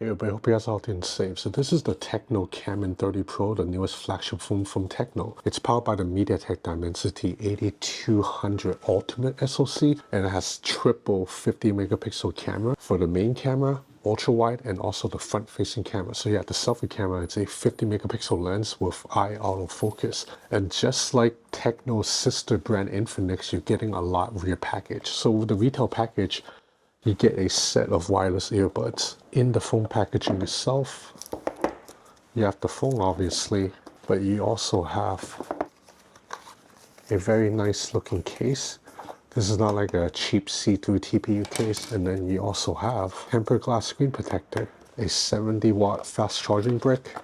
Hey everybody, hope you guys are healthy and safe. So this is the Tecno Camon 30 Pro, the newest flagship phone from Tecno. It's powered by the Mediatek Dimensity 8200 Ultimate SoC, and it has triple 50 megapixel camera for the main camera, ultra wide, and also the front facing camera. So yeah, the selfie camera, it's a 50 megapixel lens with eye autofocus. And just like Tecno's sister brand Infinix, you're getting a lot rear package. So with the retail package, you get a set of wireless earbuds. In the phone packaging itself, you have the phone obviously, but you also have a very nice looking case. This is not like a cheap see-through TPU case. And then you also have tempered glass screen protector, a 70-watt fast charging brick,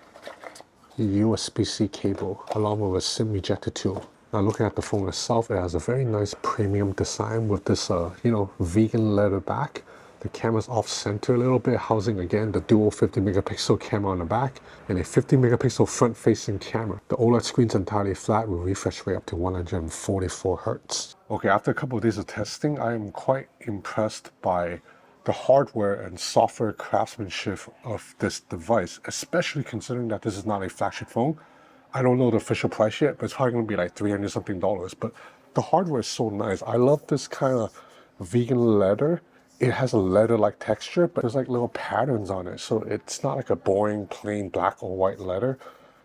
USB-C cable, along with a SIM ejector tool. Now looking at the phone itself, it has a very nice premium design with this, vegan leather back. The camera's off-center a little bit, housing again the dual 50 megapixel camera on the back and a 50 megapixel front-facing camera. The OLED screen's entirely flat with refresh rate up to 144 Hz. Okay, after a couple of days of testing, I am quite impressed by the hardware and software craftsmanship of this device, especially considering that this is not a flagship phone. I don't know the official price yet, but it's probably going to be like $300 something. But the hardware is so nice. I love this kind of vegan leather. It has a leather-like texture, but there's like little patterns on it. So it's not like a boring, plain black or white leather.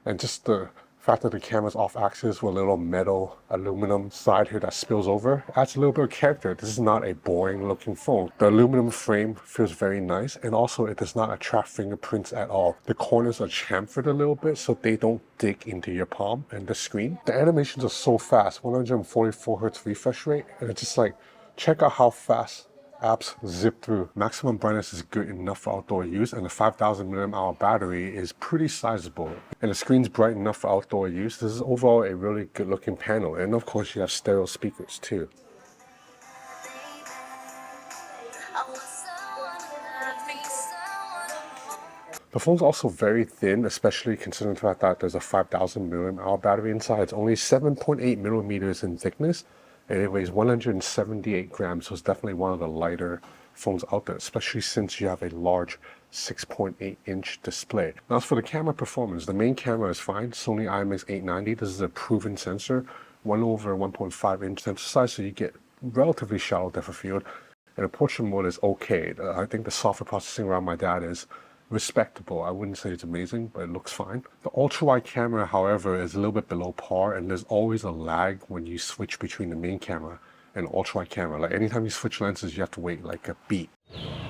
And just the fact that the camera's off-axis with a little metal aluminum side here that spills over adds a little bit of character. This is not a boring-looking phone. The aluminum frame feels very nice, and also it does not attract fingerprints at all. The corners are chamfered a little bit so they don't dig into your palm and the screen. The animations are so fast, 144 Hz refresh rate, and it's just like, check out how fast apps zip through. Maximum brightness is good enough for outdoor use, and the 5000 mAh battery is pretty sizable. And the screen's bright enough for outdoor use. This is overall a really good looking panel, and of course you have stereo speakers too. The phone's also very thin, especially considering the fact that there's a 5000 mAh battery inside. It's only 7.8 millimeters in thickness, and it weighs 178 grams, so it's definitely one of the lighter phones out there, especially since you have a large 6.8-inch display. Now, as for the camera performance, the main camera is fine. Sony IMX890. This is a proven sensor, 1/1.5-inch sensor size, so you get relatively shallow depth of field. And the portrait mode is okay. I think the software processing around my data is respectable. I wouldn't say it's amazing, but it looks fine. The ultra-wide camera, however, is a little bit below par, and there's always a lag when you switch between the main camera and ultra-wide camera. Like anytime you switch lenses, you have to wait like a beat.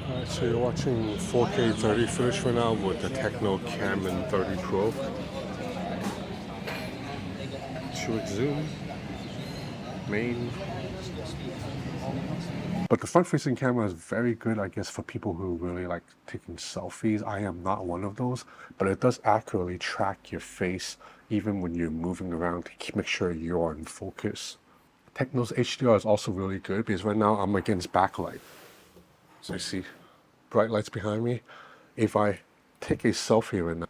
Alright, so you're watching 4K 30 footage right now with the Tecno Camon 30 Pro. 2x zoom, main. But the front-facing camera is very good, I guess, for people who really like taking selfies. I am not one of those, but it does accurately track your face even when you're moving around to make sure you're in focus. Tecno's HDR is also really good because right now I'm against backlight. So you see bright lights behind me. If I take a selfie right now,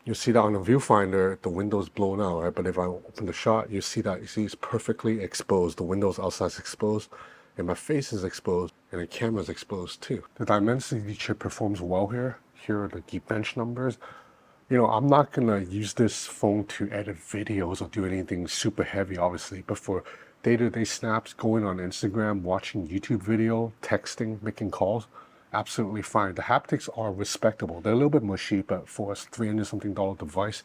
you'll see that on the viewfinder, the window's blown out, right? But if I open the shot, you see it's perfectly exposed. The window's outside is exposed, and my face is exposed, and the camera's exposed too. The Dimensity chip performs well here. Here are the Geekbench numbers. You know, I'm not gonna use this phone to edit videos or do anything super heavy, obviously, but for day-to-day snaps, going on Instagram, watching YouTube video, texting, making calls, absolutely fine. The haptics are respectable. They're a little bit mushy, but for a $300 something device,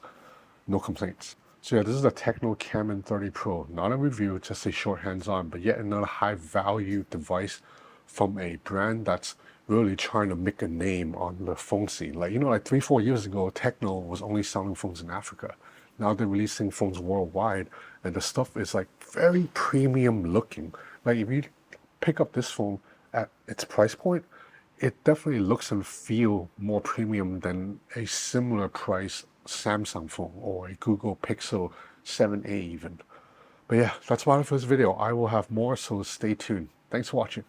no complaints. So yeah, this is the Tecno Camon 30 Pro. Not a review, just a short hands-on, but yet another high-value device from a brand that's really trying to make a name on the phone scene. Like, like 3-4 years ago, Tecno was only selling phones in Africa. Now they're releasing phones worldwide, and the stuff is like very premium looking. Like if you pick up this phone at its price point, it definitely looks and feel more premium than a similar price Samsung phone or a Google Pixel 7a even. But yeah, that's about it for this video. I will have more, so stay tuned. Thanks for watching.